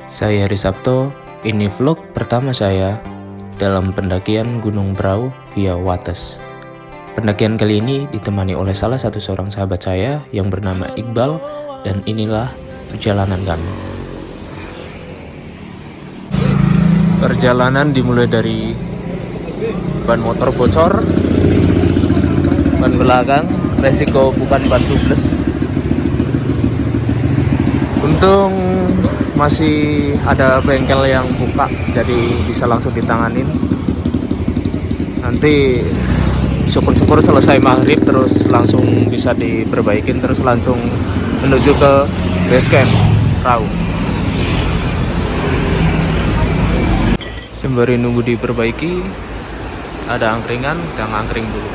Saya Risabto, ini vlog pertama saya dalam pendakian Gunung Prau via Wates. Pendakian kali ini ditemani oleh salah satu seorang sahabat saya yang bernama Iqbal, dan inilah perjalanan kami. Perjalanan dimulai dari ban motor bocor, ban belakang, resiko bukan ban tubles. Untung masih ada bengkel yang buka, jadi bisa langsung ditanganin. Nanti syukur-syukur selesai maghrib terus langsung bisa diperbaikin, terus langsung menuju ke base camp Prau. Sembari nunggu diperbaiki, ada angkringan, kita ngangkring dulu.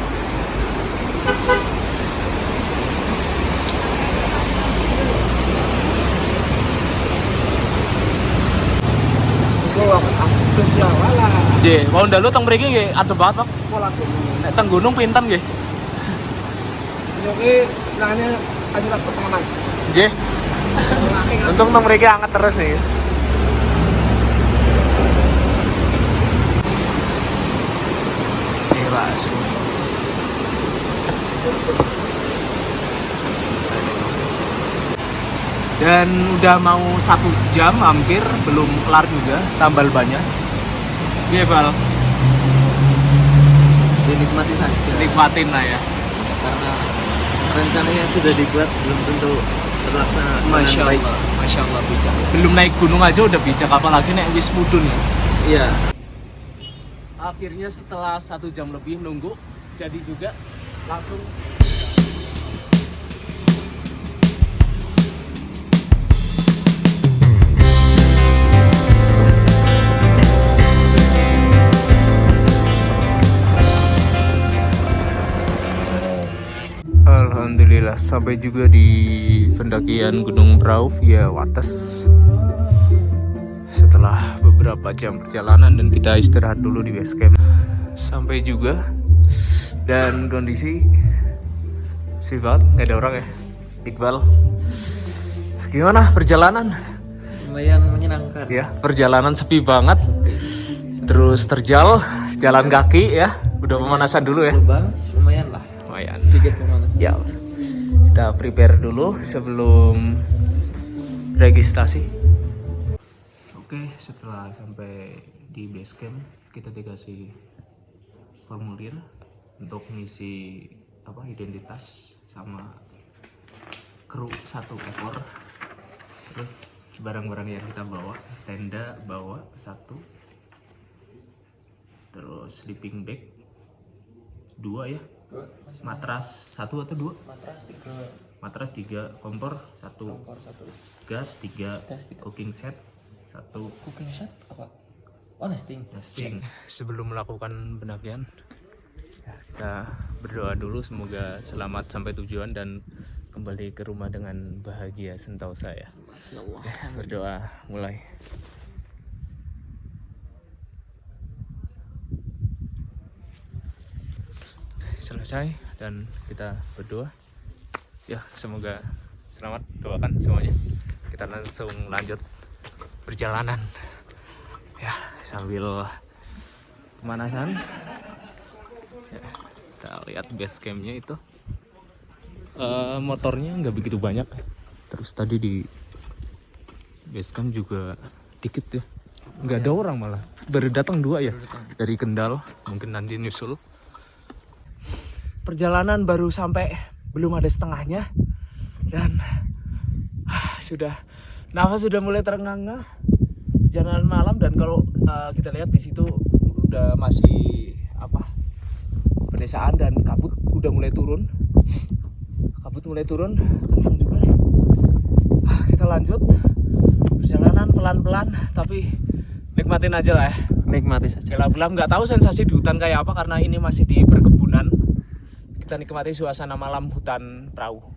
J, mau ndalu teng mriki nggih adem banget, Pak. Nek teng gunung pinten nggih? Ini nanya aja pertama. Nggih. Untung teng mriki anget terus nih. Ini Pak. Dan udah mau 1 jam hampir, belum kelar juga tambal banyak. Iya Bal, Dinikmati saja. nikmatin lah ya. Karena rencananya sudah dibuat belum tentu terlaksana. Masya dengan baik. Allah, Masya Allah bijak. Belum naik gunung aja udah bijak, apalagi naik wis mudun ya. Iya. Akhirnya setelah 1 jam lebih nunggu, jadi juga langsung. Alhamdulillah sampai juga di pendakian Gunung Prau via Wates. Setelah beberapa jam perjalanan dan kita istirahat dulu di base camp. Sampai juga, dan kondisi sifat nggak ada orang ya. Iqbal, gimana perjalanan? Lumayan menyenangkan. Ya, perjalanan sepi banget. Terus terjal, jalan kaki ya. Udah pemanasan dulu ya. Lubang lumayan lah. Lumayan. Sedikit pemanasan. Ya, kita prepare dulu sebelum registrasi. Oke, setelah sampai di base camp, kita dikasih formulir untuk ngisi identitas sama kru 1 ekor. Terus barang-barang yang kita bawa, tenda bawa 1, terus sleeping bag 2 ya, matras 1 atau 2, matras 3, kompor 1, gas 3, cooking set 1. Cooking set apa? Oh, nesting. Sebelum melakukan pendakian, ya, kita berdoa dulu semoga selamat sampai tujuan dan kembali ke rumah dengan bahagia sentosa ya. Masya Allah. Berdoa mulai. Selesai dan kita berdoa ya, semoga selamat, doakan semuanya. Kita langsung lanjut perjalanan ya, sambil pemanasan ya. Kita lihat base campnya itu, motornya nggak begitu banyak. Terus tadi di base camp juga dikit ya, nggak ada orang, malah baru datang 2 ya dari Kendal, mungkin nanti nyusul. Perjalanan baru sampai belum ada setengahnya dan nafas sudah mulai terengah-engah. Perjalanan malam, dan kalau kita lihat di situ udah masih pedesaan dan kabut udah mulai turun. Kencang juga nih. Kita lanjut perjalanan pelan-pelan tapi nikmatin aja lah ya. Nikmati saja. Gelap-gelap, nggak tahu sensasi di hutan kayak apa karena ini masih di perkebunan. Kita nikmati suasana malam hutan Prau.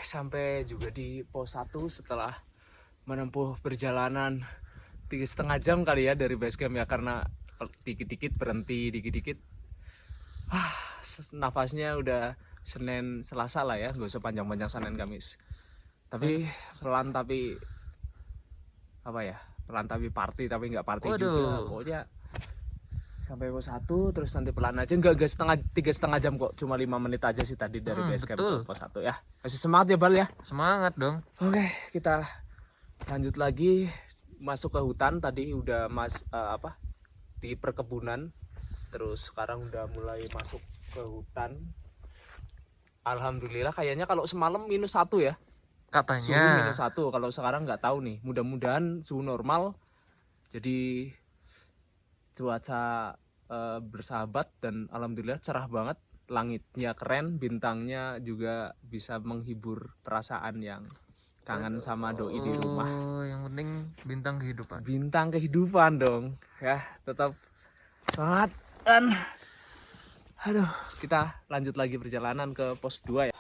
Sampai juga di pos 1 setelah menempuh perjalanan 3,5 jam kali ya dari base camp ya, karena dikit-dikit berhenti, dikit-dikit. Nafasnya udah Senin Selasa lah ya, nggak usah panjang-panjang Senin Kamis. Tapi pelan tapi apa ya? Pelan tapi party tapi nggak party juga. Pokoknya sampai pos 1 terus nanti pelan aja, enggak 3,5 jam kok, cuma 5 menit aja sih tadi dari base camp ke pos 1 ya. Masih semangat ya Bal ya? Semangat dong. Oke, kita lanjut lagi masuk ke hutan. Tadi udah di perkebunan, terus sekarang udah mulai masuk ke hutan. Alhamdulillah kayaknya kalau semalam -1 ya. Suhu Katanya. -1, kalau sekarang nggak tahu nih. Mudah-mudahan suhu normal. Jadi cuaca bersahabat dan alhamdulillah cerah banget, langitnya keren, bintangnya juga bisa menghibur perasaan yang kangen sama doi di rumah. Yang penting bintang kehidupan. Bintang kehidupan dong ya, tetap semangat. Dan aduh, kita lanjut lagi perjalanan ke pos 2 ya.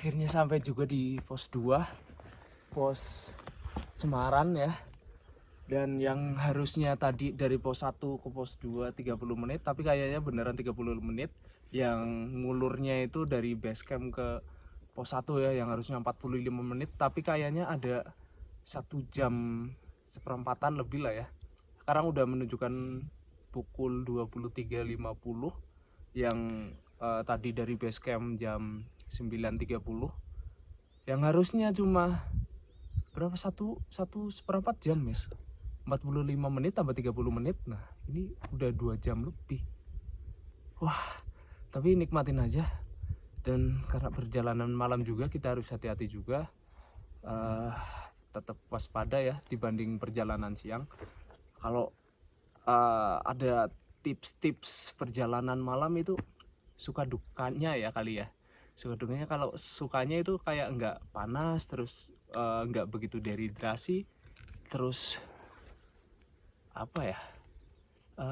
Akhirnya sampai juga di pos 2, pos Cemaran ya. Dan yang harusnya tadi dari pos 1 ke pos 2 30 menit, tapi kayaknya beneran 30 menit. Yang ngulurnya itu dari base camp ke pos 1 ya, yang harusnya 45 menit, tapi kayaknya ada 1 jam seperempatan lebih lah ya. Sekarang udah menunjukkan pukul 23.50, yang tadi dari base camp jam 9.30, yang harusnya cuma berapa, satu seperempat jam ya, 45 menit tambah 30 menit. Nah ini udah 2 jam lebih. Wah, tapi nikmatin aja. Dan karena perjalanan malam juga, kita harus hati-hati juga, tetap waspada ya dibanding perjalanan siang. Kalau ada tips-tips perjalanan malam itu suka dukanya ya kali ya. Suka dukanya, kalau sukanya itu kayak nggak panas, terus nggak begitu dehidrasi, terus apa ya,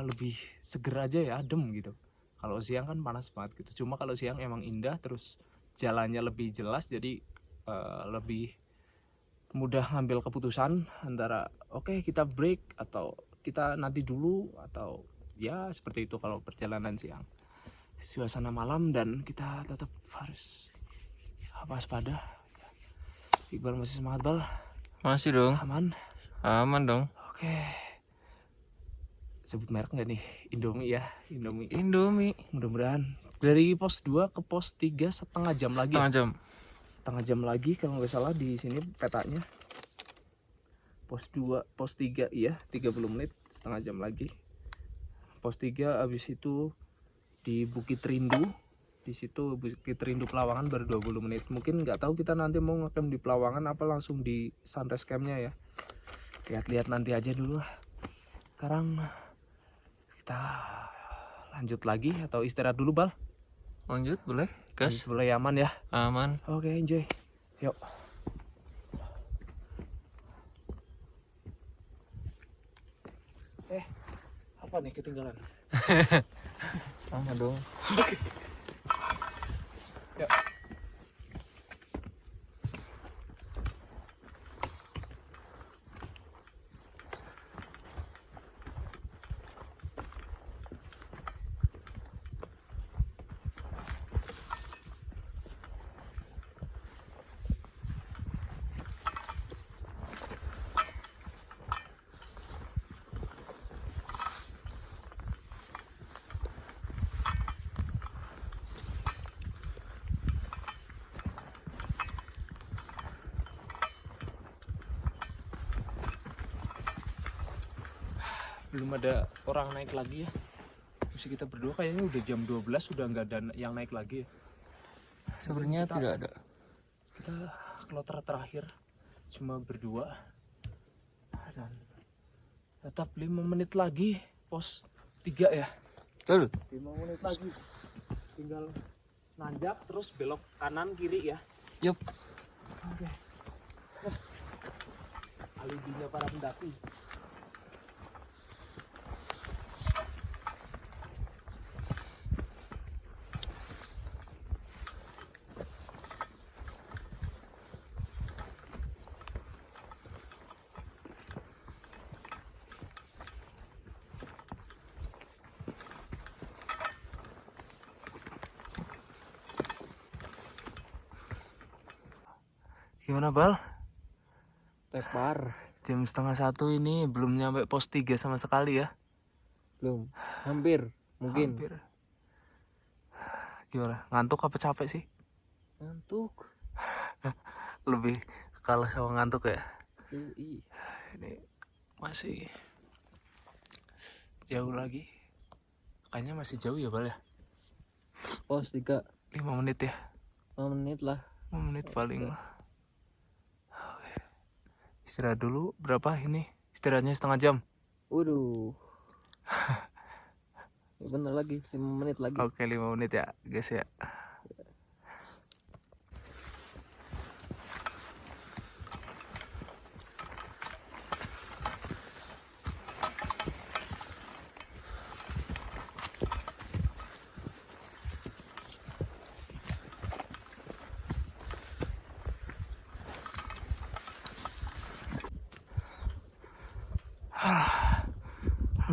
lebih seger aja ya, adem gitu. Kalau siang kan panas banget gitu. Cuma kalau siang emang indah, terus jalannya lebih jelas, jadi lebih mudah ngambil keputusan antara oke, kita break atau kita nanti dulu, atau ya seperti itu kalau perjalanan siang. Suasana malam dan kita tetap harus waspada. Iqbal masih semangat Bal? Masih dong. Aman dong. Oke. Sebut merek nggak nih? Indomie ya, Indomie. Mudah-mudahan dari pos 2 ke pos 3 setengah jam lagi. Setengah jam lagi kalau nggak salah di sini petanya. Pos 2, pos 3 iya 30 menit, setengah jam lagi. Pos 3 habis itu di Bukit Rindu. Di situ Bukit Rindu Pelawangan baru 20 menit. Mungkin nggak tahu kita nanti mau ngecamp di Pelawangan apa langsung di sunrise campnya ya. Lihat-lihat nanti aja dulu. Sekarang kita lanjut lagi atau istirahat dulu Bal? Lanjut boleh, gas. Boleh, aman ya? Aman. Oke, enjoy. Yuk. Apa nih ketinggalan? Sama dong. Yuk. belum ada orang naik lagi ya. Masih kita berdua, kayaknya udah jam 12 sudah nggak ada yang naik lagi ya. Sebenarnya Kita- tidak ada. Kita kloter terakhir cuma berdua. Dan tetap 5 menit lagi pos 3 ya. Betul. 5 menit lagi. Tinggal nanjak terus belok kanan kiri ya. Yup. Oke. Alibinya para pendaki. Gimana Bal? Tepar. Jam 12:30 ini belum nyampe pos 3 sama sekali ya. Belum. Hampir. Mungkin. Hampir. Gimana? Ngantuk apa capek sih? Ngantuk. Lebih kalah sama ngantuk ya. Yoi. Ini masih jauh lagi. Kayaknya masih jauh ya Bal ya. Pos 3. 5 menit ya. 5 menit lah. 5 menit paling lah. Oke. Istirahat dulu. Berapa ini? Istirahatnya setengah jam. Waduh. Ya bener lagi, 5 menit lagi. Oke, 5 menit ya guys ya.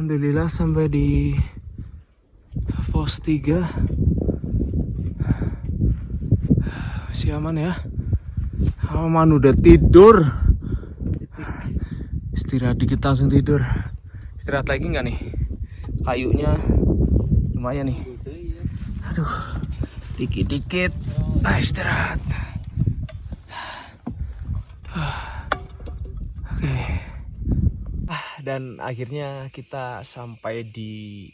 Alhamdulillah sampai di pos 3. Masih aman ya. Aman, udah tidur. Istirahat dikit langsung tidur. Istirahat lagi nggak nih? Kayunya lumayan nih. Aduh, dikit-dikit. Istirahat. Oke. Dan akhirnya kita sampai di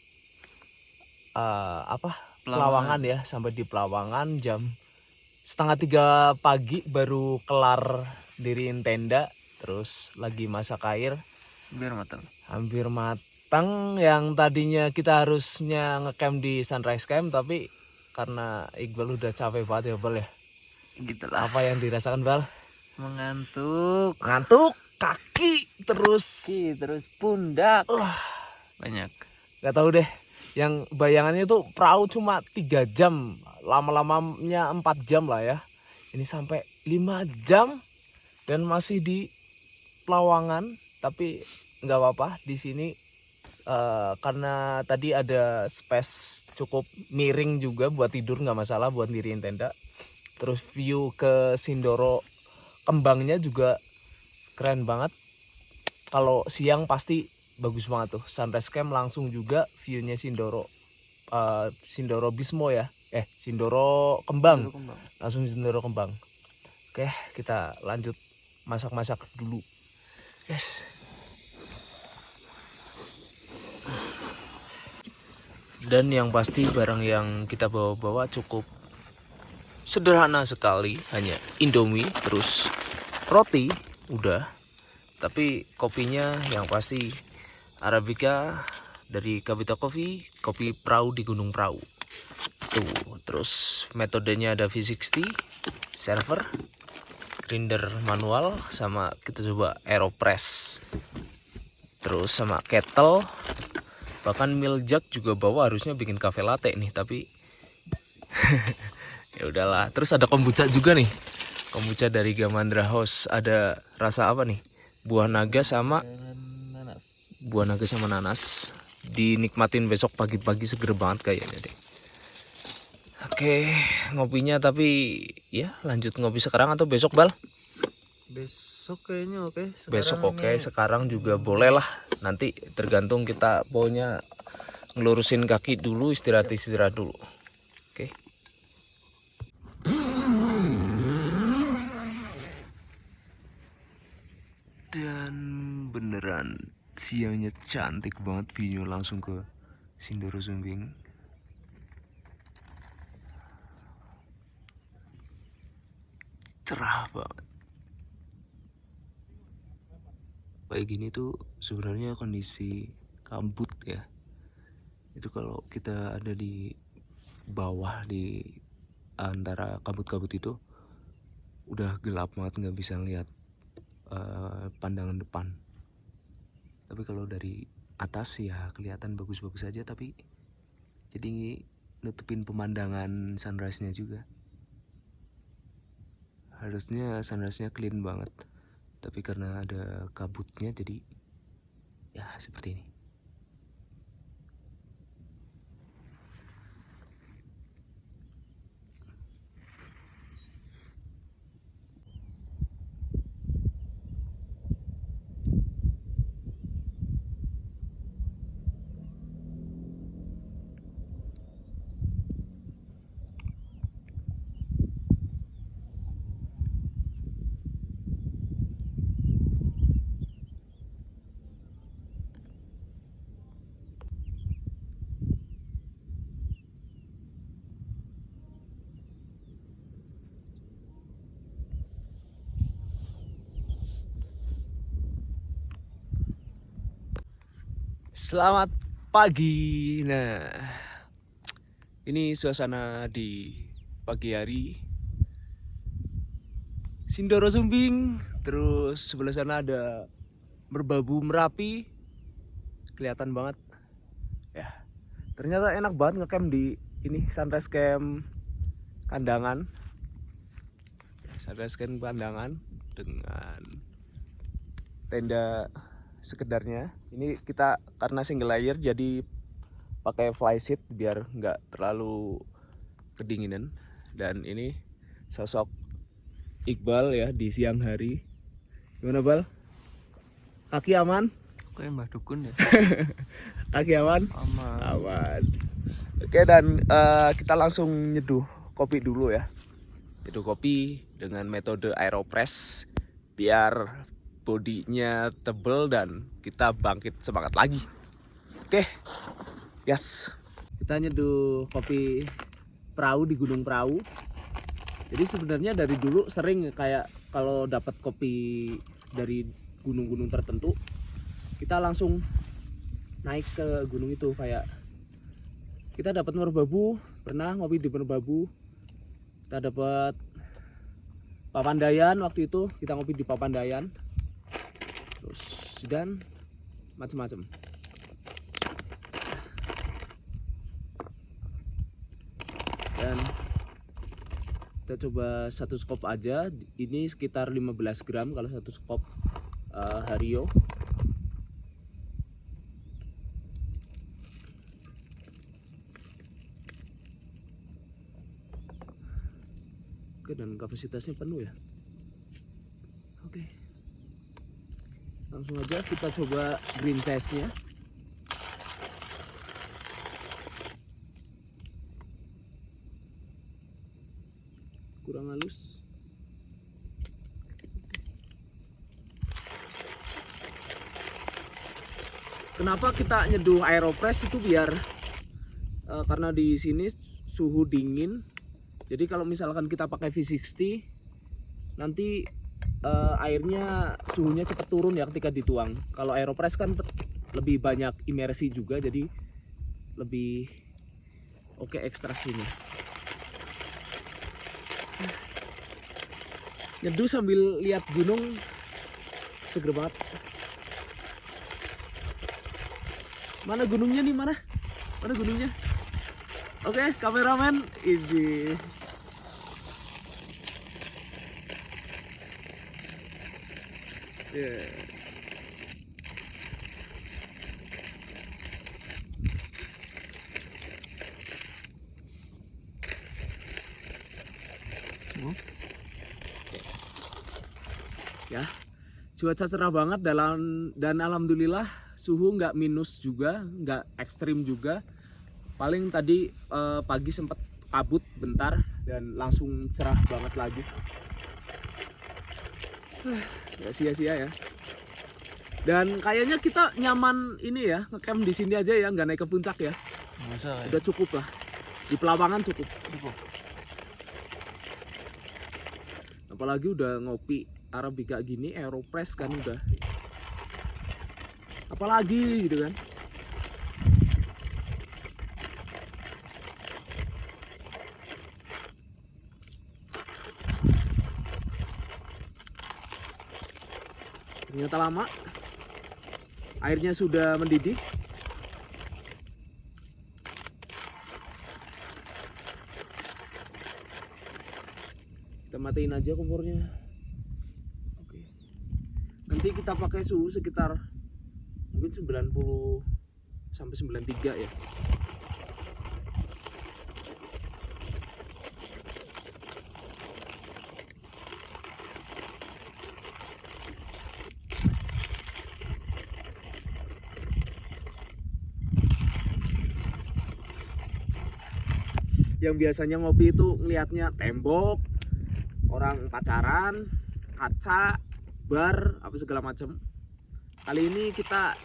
Pelawangan ya, sampai di Pelawangan jam 2:30 pagi baru kelar diriin tenda, terus lagi masak air. Hampir matang. Yang tadinya kita harusnya ngecamp di Sunrise Camp, tapi karena Iqbal udah capek banget ya Bal ya. Gitulah. Apa yang dirasakan Bal? Mengantuk. Ngantuk, kaki, terus Terus pundak. Banyak. gak tahu deh. Yang bayangannya tuh perahu cuma 3 jam, lama-lamanya 4 jam lah ya. Ini sampai 5 jam dan masih di Pelawangan. Tapi nggak apa-apa di sini karena tadi ada space cukup miring juga buat tidur, nggak masalah buat diriin tenda. Terus view ke Sindoro Kembangnya juga keren banget. Kalau siang pasti bagus banget tuh. Sunrise Camp langsung juga viewnya Sindoro Bismo ya. Sindoro Kembang. Langsung Sindoro Kembang. Oke, kita lanjut masak-masak dulu. Yes. Dan yang pasti barang yang kita bawa-bawa cukup sederhana sekali, hanya Indomie, terus roti, udah. Tapi kopinya yang pasti Arabica dari Kabita Coffee, kopi perahu di Gunung Prau. Tuh, terus metodenya ada V60, server, grinder manual, sama kita coba Aeropress. Terus sama kettle, bahkan milk jug juga bawa, harusnya bikin cafe latte nih, tapi ya udahlah. Terus ada kombucha juga nih. Kombucha dari Gamandra House. Ada rasa apa nih? Buah naga sama nanas. Dinikmatin besok pagi-pagi, seger banget kayaknya deh. Oke, ngopinya tapi ya lanjut ngopi sekarang atau besok Bal? Besok kayaknya oke. Besok oke, sekarang juga boleh lah. Nanti tergantung kita pokoknya ngelurusin kaki dulu, istirahat dulu. Oke. Dan beneran Siangnya cantik banget, view langsung ke Sindoro Sumbing. Cerah banget. Kayak gini tuh sebenarnya kondisi kabut ya. Itu kalau kita ada di bawah di antara kabut-kabut itu udah gelap banget, nggak bisa ngeliat pandangan depan. Tapi kalau dari atas ya kelihatan bagus-bagus aja, tapi jadi nutupin pemandangan sunrise-nya juga. Harusnya sunrise-nya clean banget, tapi karena ada kabutnya jadi ya seperti ini. Selamat pagi. Nah, ini suasana di pagi hari Sindoro Sumbing. Terus sebelah sana ada Merbabu Merapi, kelihatan banget. Ya, ternyata enak banget ngecamp di ini sunrise camp Kandangan. Sunrise camp Kandangan dengan tenda sekedarnya. Ini kita karena single layer jadi pakai fly sheet biar nggak terlalu kedinginan. Dan ini sosok Iqbal ya di siang hari. Gimana Bal? Kaki aman? Kayak Mbah Dukun ya. Kaki aman? Aman. Aman. Oke, dan kita langsung nyeduh kopi dulu ya. Nyeduh kopi dengan metode aeropress biar bodinya tebel dan kita bangkit semangat lagi. Oke, yes. Kita nyeduh kopi perahu di Gunung Perahu. Jadi sebenarnya dari dulu sering kayak kalau dapat kopi dari gunung-gunung tertentu, kita langsung naik ke gunung itu. Kayak kita dapat Merbabu, pernah ngopi di Merbabu. Kita dapat Papandayan, waktu itu kita ngopi di Papandayan. Terus dan macam-macam. Dan kita coba satu skop aja. Ini sekitar 15 gram kalau satu skop Hario. Oke, dan kapasitasnya penuh ya. Oke, langsung aja kita coba green size-nya. Kurang halus. Kenapa kita nyeduh aeropress itu biar karena di sini suhu dingin. Jadi kalau misalkan kita pakai V60 nanti airnya suhunya cepat turun ya ketika dituang. Kalau aeropress kan lebih banyak imersi juga, jadi lebih oke ekstraksinya. Nyeduh sambil lihat gunung, seger banget. Mana gunungnya nih, mana gunungnya? Oke, kameramen ini. Yeah. Ya, cuaca cerah banget dan alhamdulillah suhu nggak minus juga, nggak ekstrim juga. Paling tadi pagi sempat kabut bentar dan langsung cerah banget lagi. Gak sia-sia ya. Dan kayaknya kita nyaman ini ya, ngecamp di sini aja ya, nggak naik ke puncak ya. Masa Udah cukup lah. Di Pelawangan cukup. Apalagi udah ngopi Arabica gini, Aeropress kan udah. Apalagi gitu kan. Ternyata lama. Airnya sudah mendidih. Kita matiin aja kompornya. Oke. Nanti kita pakai suhu sekitar mungkin 90 sampai 93 ya. Yang biasanya ngopi itu ngelihatnya tembok, orang pacaran, kaca, bar, apa segala macam. Kali ini kita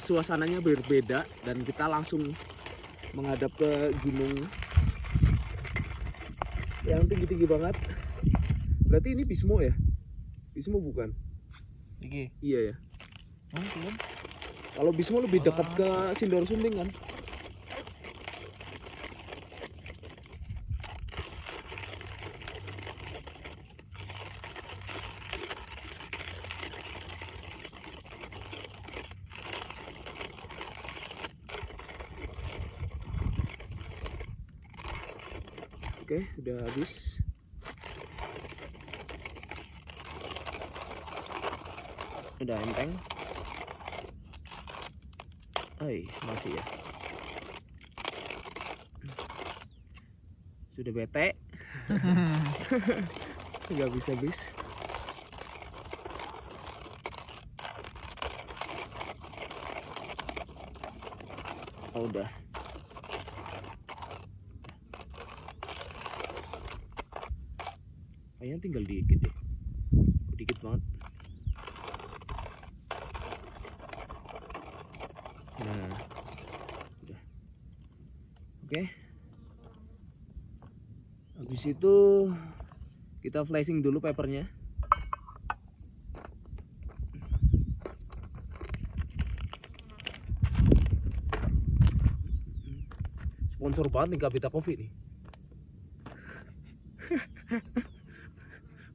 suasananya berbeda dan kita langsung menghadap ke gunung yang tinggi-tinggi banget. Berarti ini Bismo ya? Bismo bukan? iki Iya ya. mungkin Kalau Bismo lebih dekat ke Sindoro Sumbing kan? Oke, udah habis. Udah enteng. Masih ya. Sudah bete. Nggak bisa bis. Oh, udah. Kayaknya tinggal dikit deh. Dikit banget. Nah, udah. Oke. Habis itu kita flashing dulu papernya. Sponsor banget nih Gavita Coffee nih.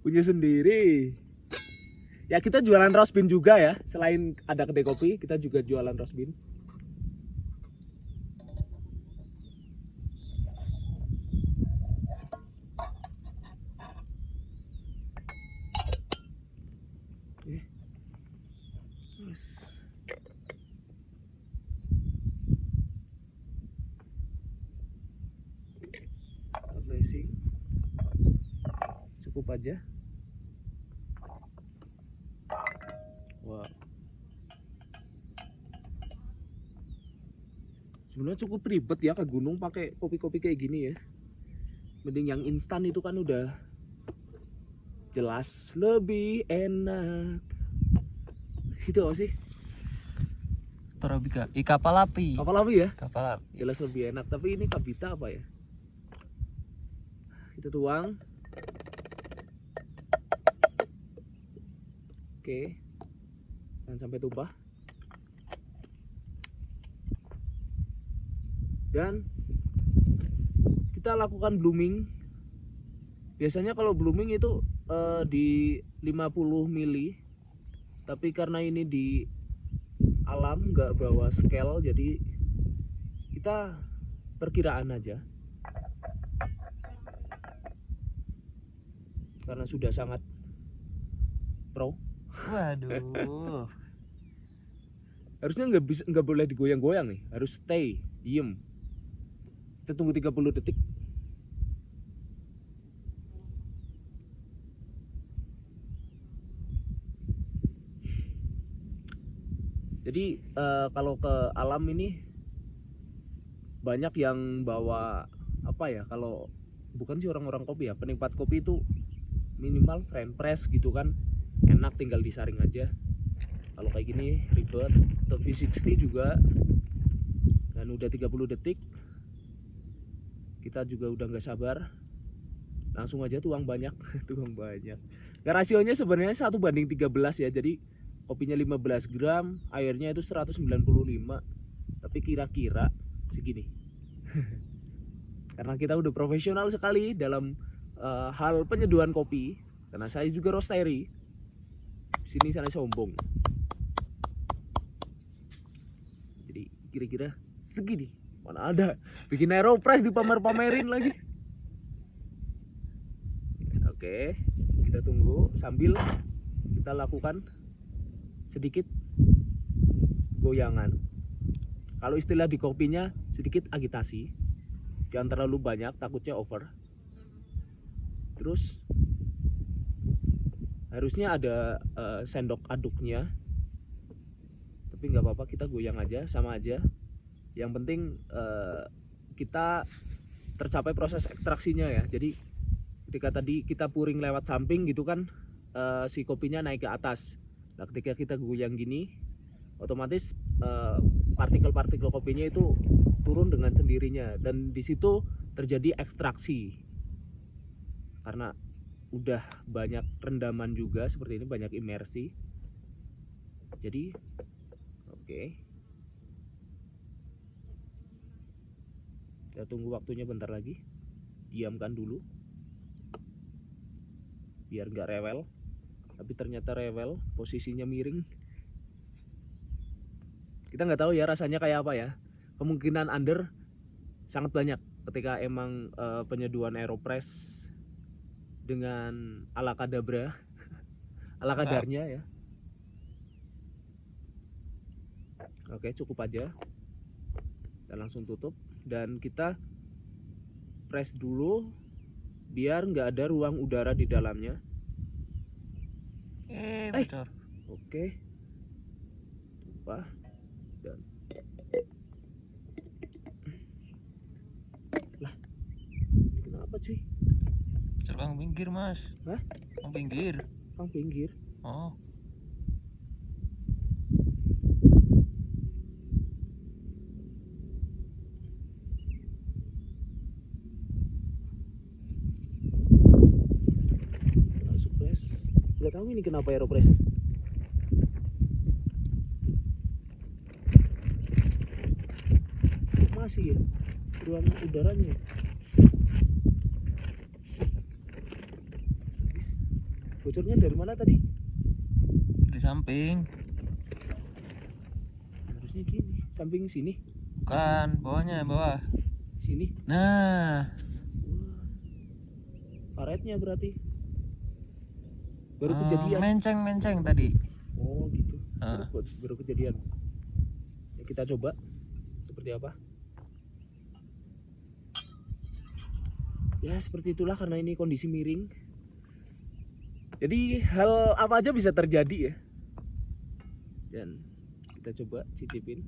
Punya sendiri. Ya kita jualan roast bean juga ya. Selain ada kedai kopi, kita juga jualan roast bean. Oke. Terus. Blessing. Cukup aja. Wah. Sebenarnya cukup ribet ya ke gunung pakai kopi-kopi kayak gini ya. Mending yang instan itu kan udah jelas lebih enak. Gitu gak sih? Arabica kapal api Ya? kapal api Jelas lebih enak. Tapi ini Kabita apa ya? Kita tuang. Oke. Jangan sampai tumpah. Dan kita lakukan blooming. Biasanya kalau blooming itu di 50 mili. Tapi karena ini di alam nggak bawa scale, jadi kita perkiraan aja. Karena sudah sangat pro. waduh Harusnya nggak boleh digoyang-goyang nih, harus stay diem. Kita tunggu 30 detik. Jadi kalau ke alam ini banyak yang bawa apa ya, kalau bukan sih orang-orang kopi ya, penikmat kopi itu minimal French press gitu kan, enak tinggal disaring aja. Kalau kayak gini ribet. Untuk V60 juga, dan udah 30 detik kita juga udah nggak sabar, langsung aja tuang banyak. Tuang banyak. Nah, rasionya sebenarnya 1:13 ya, jadi kopinya 15 gram, airnya itu 195, tapi kira-kira segini. Karena kita udah profesional sekali dalam hal penyeduhan kopi, karena saya juga roastery. Sini sana sombong. Jadi kira-kira segini. Mana ada bikin Aeropress dipamer-pamerin lagi. Oke, kita tunggu sambil kita lakukan sedikit goyangan. Kalau istilah di kopinya sedikit agitasi, jangan terlalu banyak, takutnya over. Terus harusnya ada sendok aduknya, tapi nggak apa-apa, kita goyang aja, sama aja. Yang penting kita tercapai proses ekstraksinya ya. Jadi ketika tadi kita puring lewat samping gitu kan, si kopinya naik ke atas. Nah ketika kita goyang gini, otomatis partikel-partikel kopinya itu turun dengan sendirinya, dan di situ terjadi ekstraksi. Karena udah banyak rendaman juga seperti ini, banyak imersi. Jadi oke. Kita tunggu waktunya bentar lagi. Diamkan dulu biar nggak rewel. Tapi ternyata rewel, posisinya miring. Kita nggak tahu ya rasanya kayak apa ya. Kemungkinan under sangat banyak ketika emang penyeduhan Aeropress dengan ala kadabra, ala kadarnya ya. Oke, cukup aja. Kita langsung tutup dan kita press dulu biar nggak ada ruang udara di dalamnya. Bocor. Oke. Tumpah dan lah. Kenapa cuy? Bocor kang pinggir mas. Hah? Kang pinggir. Kang pinggir. Oh. Gak tahu ini kenapa Aeropress masih ya ruang udaranya. Bocornya dari mana tadi? Di samping. Harusnya gini, samping sini. Bukan, bawahnya, bawah. Sini. Nah, Karetnya berarti baru kejadian. Menceng tadi. Oh gitu. Baru kejadian. Ya, kita coba seperti apa. Ya seperti itulah, karena ini kondisi miring. Jadi hal apa aja bisa terjadi ya. Dan kita coba cicipin.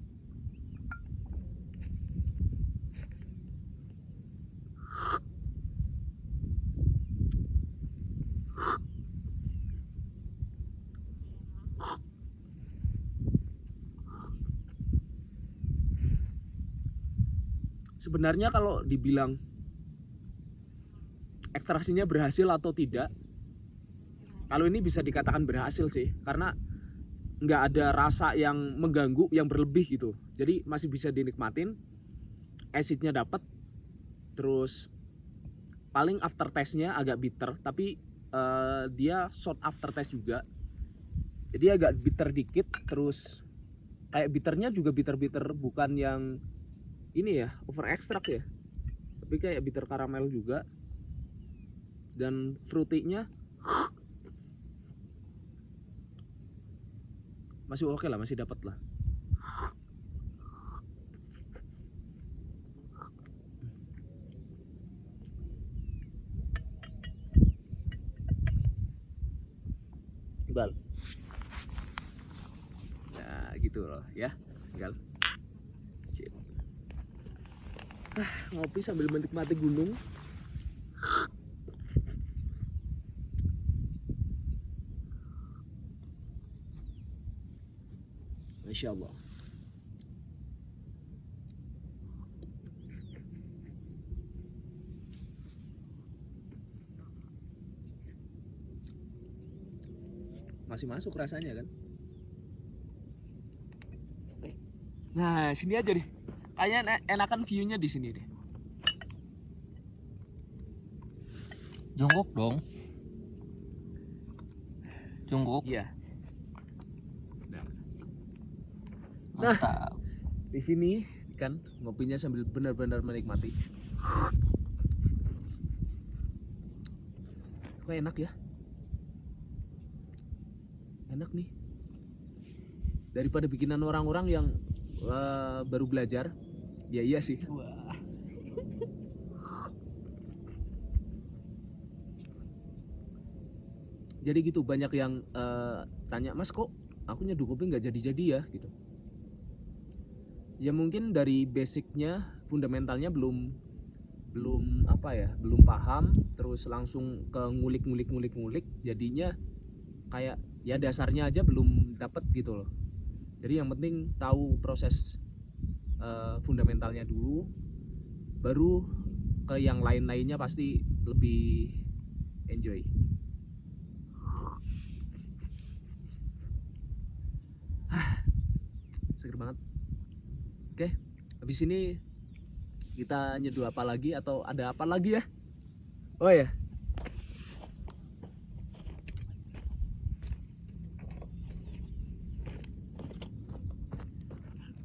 Sebenarnya kalau dibilang ekstraksinya berhasil atau tidak, kalau ini bisa dikatakan berhasil sih, karena nggak ada rasa yang mengganggu, yang berlebih gitu. Jadi masih bisa dinikmatin, acidnya dapat, terus paling aftertaste-nya agak bitter, tapi dia short aftertaste juga. Jadi agak bitter dikit, terus kayak bitternya juga bitter-bitter, bukan yang ini ya over extract ya, tapi kayak bitter karamel juga, dan fruity-nya masih oke lah, masih dapat lah. Ibal. Nah gitu loh ya, tinggal ngopi sambil menikmati gunung. insya Allah. Masih masuk rasanya kan. Nah sini aja deh, kayaknya enakan view-nya di sini deh. Jongkok dong. Jongkok. Iya. Mantap. Di sini kan ngopinya sambil benar-benar menikmati. Kok enak ya? Enak nih. Daripada bikinan orang-orang yang baru belajar. Ya iya sih. Wah. Jadi gitu banyak yang tanya, Mas kok aku nyeduh kopi nggak jadi-jadi ya gitu. Ya mungkin dari basicnya, fundamentalnya belum apa ya, belum paham, terus langsung ke ngulik, jadinya kayak ya dasarnya aja belum dapet gitu loh. Jadi yang penting tahu proses fundamentalnya dulu, baru ke yang lain-lainnya pasti lebih enjoy. Seger banget. Oke, habis ini kita nyeduh apa lagi atau ada apa lagi ya? Oh ya.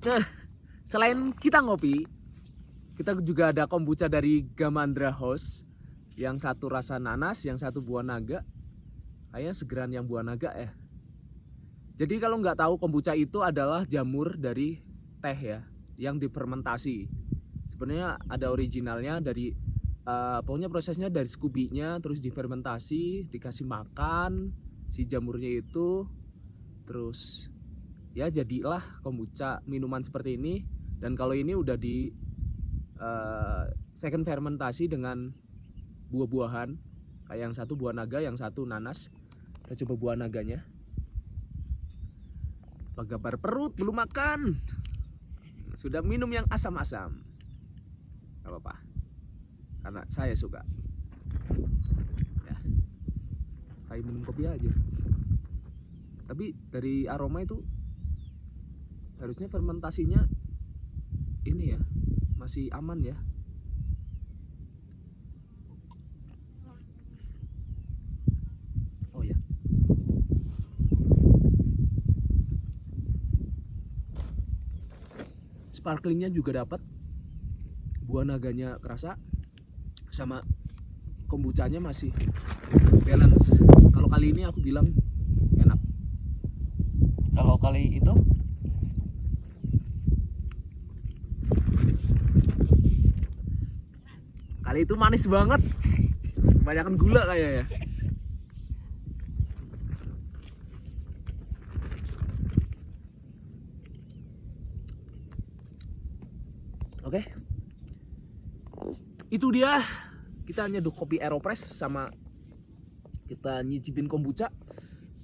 Nah, selain kita ngopi, kita juga ada kombucha dari Gamandra House. Yang satu rasa nanas, yang satu buah naga. Kayaknya segeran yang buah naga ya. Jadi kalau nggak tahu, kombucha itu adalah jamur dari teh ya, yang difermentasi. Sebenarnya ada originalnya dari pokoknya prosesnya dari skubinya, terus difermentasi, dikasih makan si jamurnya itu, terus ya jadilah kombucha, minuman seperti ini. Dan kalau ini udah di second fermentasi dengan buah-buahan, kayak yang satu buah naga, yang satu nanas. Kita coba buah naganya. Apa kabar perut, belum makan, sudah minum yang asam-asam. Gak apa-apa, karena saya suka ya, kayak minum kopi aja. Tapi dari aroma itu harusnya fermentasinya ini ya, masih aman ya. Oh ya, sparklingnya juga dapat, buah naganya kerasa, sama kombuchanya masih balance. Kalau kali ini aku bilang enak. Kalau kali itu manis banget, kebanyakan gula kayaknya. Oke, itu dia, kita nyeduh kopi Aeropress sama kita nyicipin kombucha.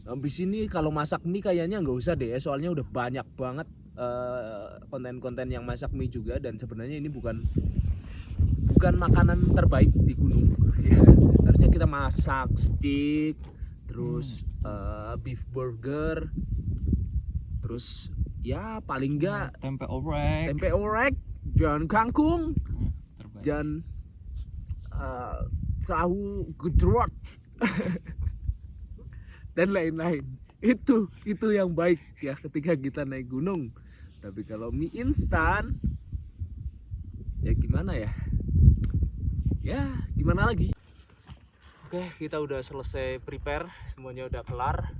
Habis ini kalau masak mie kayaknya nggak usah deh, soalnya udah banyak banget konten-konten yang masak mie juga. Dan sebenarnya ini bukan makanan terbaik di gunung. Harusnya kita masak steak, terus beef burger, terus ya paling nggak tempe orek, jangan kangkung, terbaik. dan tahu gedrot dan lain-lain. Itu yang baik ya ketika kita naik gunung. Tapi kalau mie instan ya gimana ya? Ya gimana lagi? Oke, kita udah selesai prepare, semuanya udah kelar.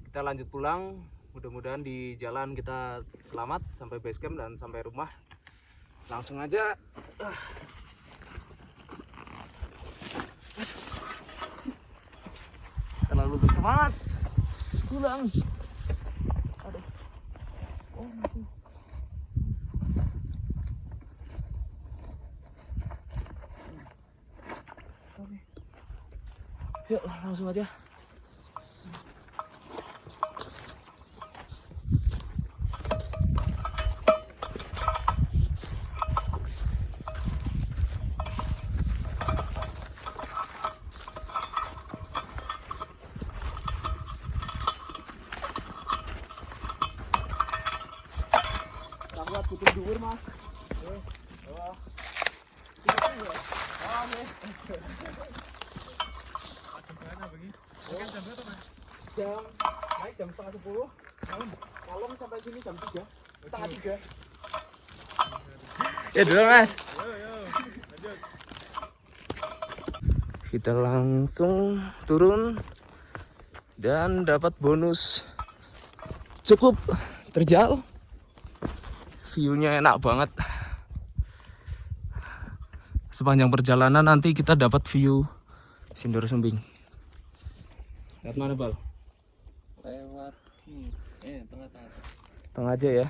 Kita lanjut pulang. Mudah-mudahan di jalan kita selamat sampai base camp dan sampai rumah. Langsung aja. Terlalu bersemangat. Pulang. Aduh. Oh, masih. Oke. Yuk, langsung aja. kuat butuh dhuwur, Mas. Oke. Oh. Jam naik jam setengah 10 malam sampai sini jam 3 setengah 3. Ya dulu Mas. Kita langsung turun dan dapat bonus cukup terjal. View-nya enak banget. Sepanjang perjalanan nanti kita dapat view Sindoro Sumbing. Lihat mana, Bal? Lewat tengah-tengah. Tengah aja ya.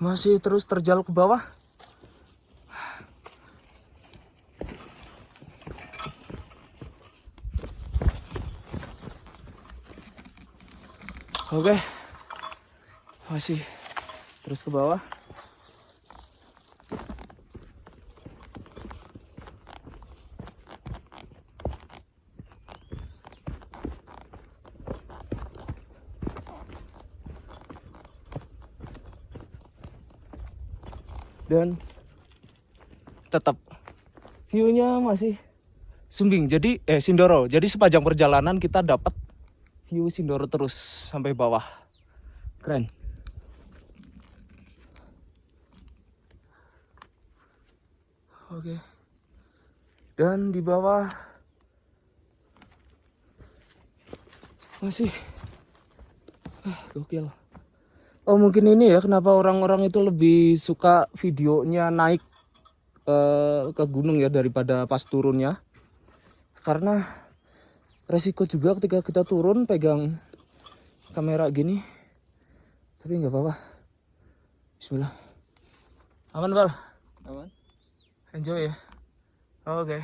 Masih terus terjal ke bawah. Oke. Masih terus ke bawah. Dan tetap view-nya masih Sumbing. Jadi Sindoro. Jadi sepanjang perjalanan kita dapat view Sindoro terus sampai bawah. Keren. Oke. Dan di bawah masih gokil. Oh, mungkin ini ya kenapa orang-orang itu lebih suka videonya naik ke gunung ya daripada pas turunnya. Karena resiko juga ketika kita turun pegang kamera gini. Tapi nggak apa-apa. Bismillah. Aman, Bal? Aman. Enjoy ya. Oke.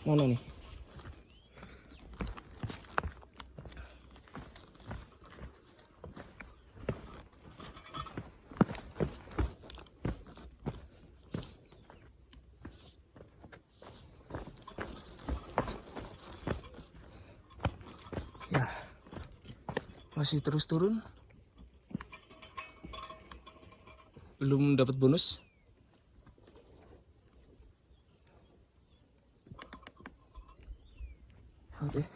Mana nih? Ya, masih terus turun. Belum dapat bonus. Oke.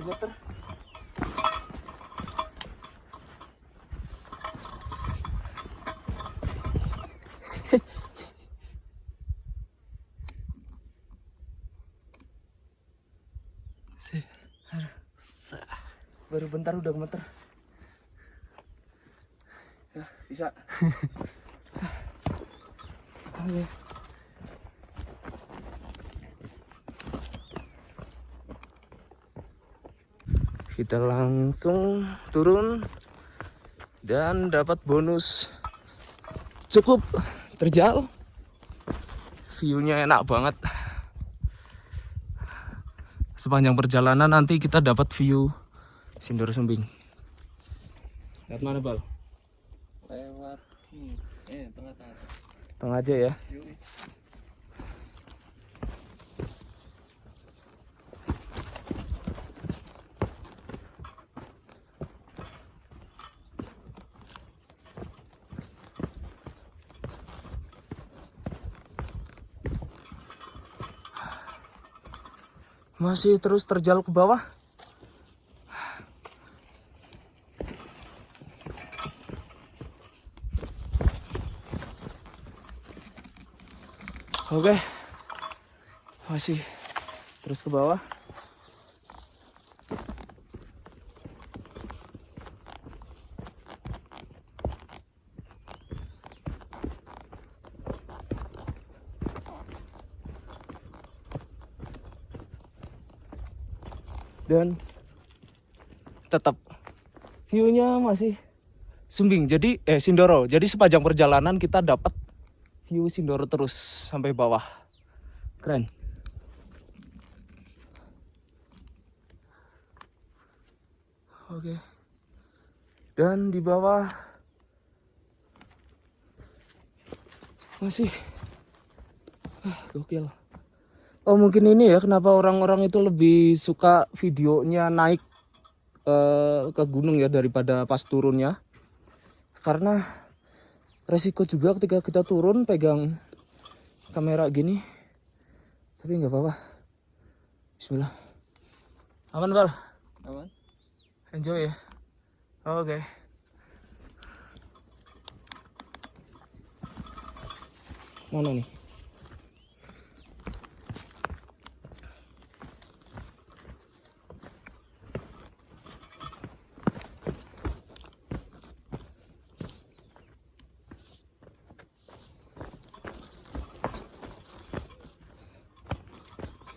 Meter. Baru bentar udah gemeter. Ya, bisa. Oke. Kita langsung turun dan dapat bonus cukup terjal. View-nya enak banget. Sepanjang perjalanan nanti kita dapat view Sindoro Sumbing. Lihat mana, Bal? Lewat tengah-tengah. Tengah aja ya. Masih terus terjal ke bawah. Oke. Masih terus ke bawah. dan tetap view-nya masih Sumbing. Jadi Sindoro. Jadi sepanjang perjalanan kita dapat view Sindoro terus sampai bawah. Keren. Oke. Dan di bawah masih gokil. Oh mungkin ini ya kenapa orang-orang itu lebih suka videonya naik ke gunung ya daripada pas turunnya. Karena resiko juga ketika kita turun pegang kamera gini. Tapi nggak apa-apa. Bismillah. Aman Bal? Aman. Enjoy ya. Oke. Mana nih?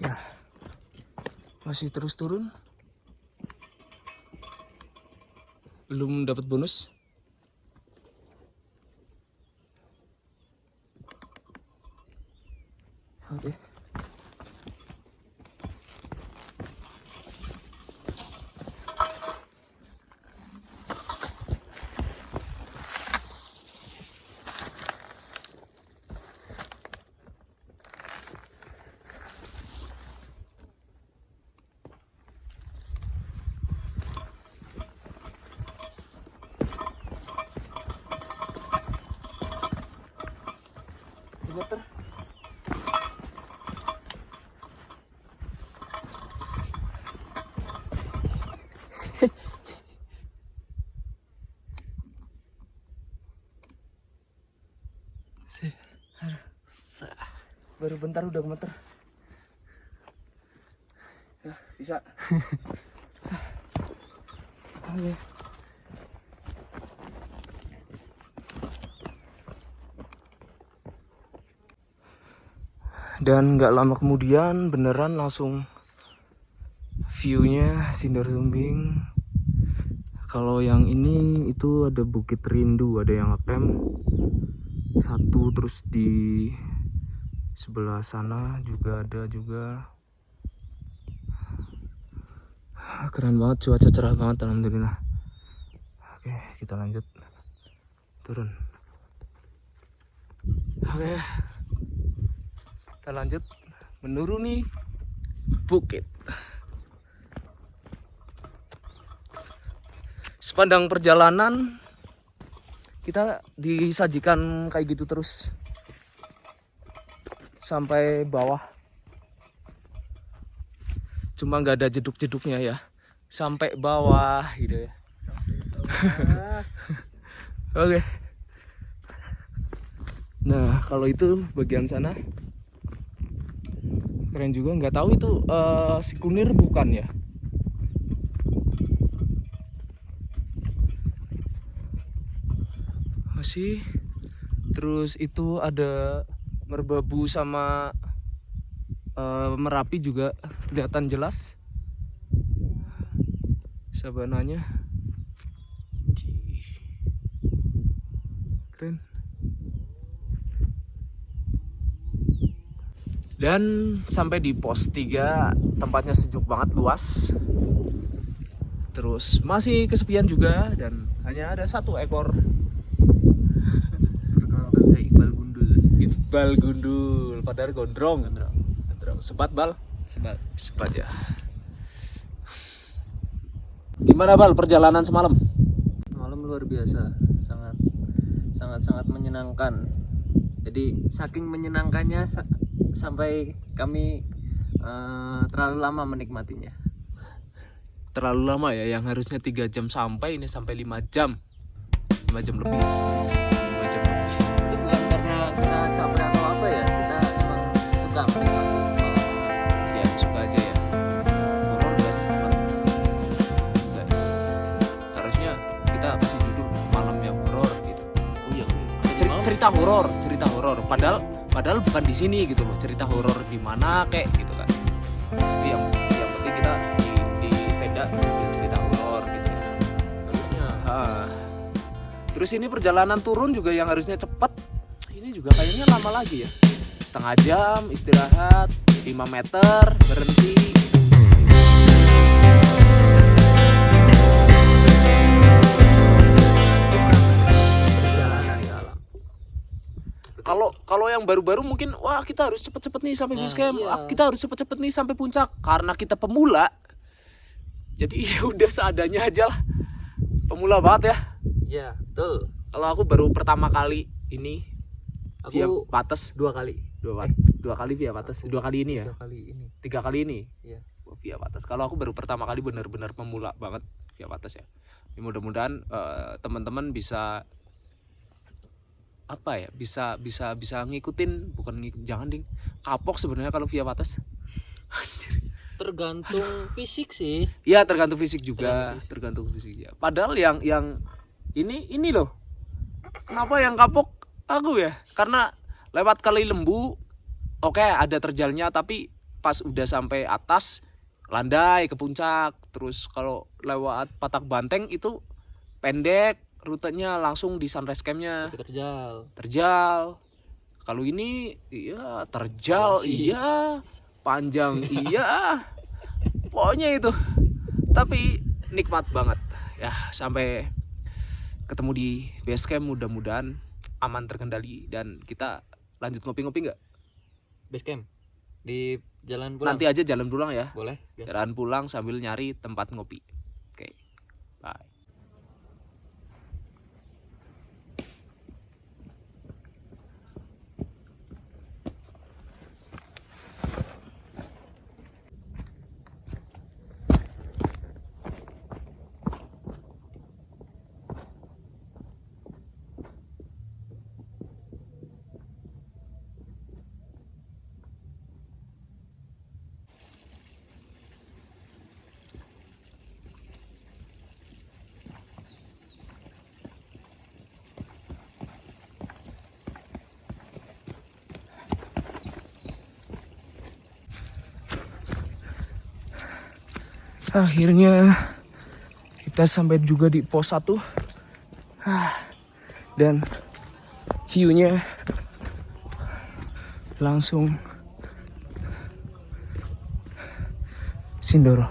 Ya. Masih terus turun. Belum dapat bonus. Oke. Water. Baru bentar udah gemeter. Ya, bisa. Oke. Dan nggak lama kemudian beneran langsung view-nya Sindor Sumbing. Kalau yang ini itu ada Bukit Rindu, ada yang ngecamp satu, terus di sebelah sana juga ada juga. Keren banget, cuaca cerah banget alhamdulillah. Oke, kita lanjut turun. Oke, kita lanjut menuruni bukit. Sepanjang perjalanan kita disajikan kayak gitu terus sampai bawah. Cuma nggak ada jeduk-jeduknya ya, sampai bawah gitu ya. Oke. Nah kalau itu bagian sana keren juga, nggak tahu itu si Kunir bukan ya. Masih. Terus itu ada Merbabu sama Merapi juga kelihatan jelas sabananya. Keren. Dan sampai di pos 3, tempatnya sejuk banget, luas. Terus masih kesepian juga dan hanya ada satu ekor. Perkenalkan saya Iqbal Gundul. Iqbal Gundul, padahal gondrong. Sebat Bal? Sebat ya. Gimana Bal perjalanan semalam? Malam luar biasa, sangat menyenangkan. Jadi saking menyenangkannya sampai kami terlalu lama menikmatinya. Terlalu lama ya, yang harusnya 3 jam sampai ini sampai 5 jam. 5 jam lebih. 5 jam lebih. Bukan karena kita capek atau apa ya, kita emang suka menikmati. Ya suka aja ya. Horor gak sih? Enggak. Harusnya kita kasih judul malam yang horor gitu. Oh iya. Cerita horor. Padahal bukan di sini gitu loh. Cerita horor di mana kek gitu kan. Tapi yang penting kita di Terus ini perjalanan turun juga yang harusnya cepet, ini juga kayaknya lama lagi ya. Setengah jam istirahat, 5 meter berhenti. Perjalanan di alam. Kalau yang baru-baru mungkin wah kita harus cepet-cepet nih sampai base camp, iya. kita harus cepet-cepet nih sampai puncak. Karena kita pemula, jadi ya udah seadanya aja lah. Pemula banget ya. Iya, betul. Kalau aku baru pertama kali ini via Aku Wates, 2 kali. dua kali via Wates, 2 kali ini ya, 3 kali ini. 3 kali ini Iya. via Wates. Kalau aku baru pertama kali benar-benar pemula banget via Wates ya. Ya, mudah-mudahan teman-teman bisa apa ya, bisa ngikutin, jangan ding kapok sebenarnya kalau via Wates. Tergantung fisik sih. Ya tergantung fisik juga, Tergantung tergantung fisik ya. Padahal yang ini loh, kenapa yang kapok aku ya? Karena lewat Kali Lembu, oke ada terjalnya, tapi pas udah sampai atas landai ke puncak. Terus kalau lewat Patak Banteng itu pendek, rutenya langsung di sunrise campnya. Tapi terjal. Terjal. Kalau ini iya terjal, Masih. iya panjang, iya pokoknya itu. Tapi nikmat banget ya, sampai ketemu di base camp. Mudah-mudahan aman, terkendali, dan kita lanjut ngopi-ngopi nggak? Base camp di jalan pulang. Nanti aja jalan pulang ya, Boleh. Gas. jalan pulang sambil nyari tempat ngopi. Oke, bye. Akhirnya kita sampai juga di pos 1. Dan view-nya langsung Sindoro.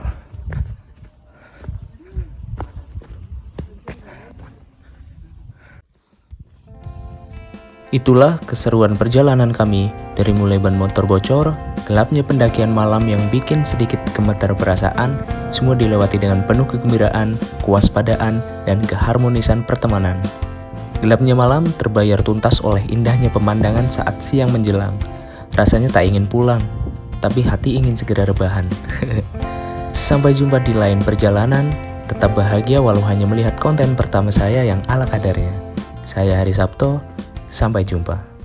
Itulah keseruan perjalanan kami dari mulai ban motor bocor, gelapnya pendakian malam yang bikin sedikit gemetar perasaan, semua dilewati dengan penuh kegembiraan, kewaspadaan, dan keharmonisan pertemanan. Gelapnya malam terbayar tuntas oleh indahnya pemandangan saat siang menjelang. Rasanya tak ingin pulang, tapi hati ingin segera rebahan. Sampai jumpa di lain perjalanan, tetap bahagia walau hanya melihat konten pertama saya yang ala kadarnya. Saya Hari Sabto, sampai jumpa.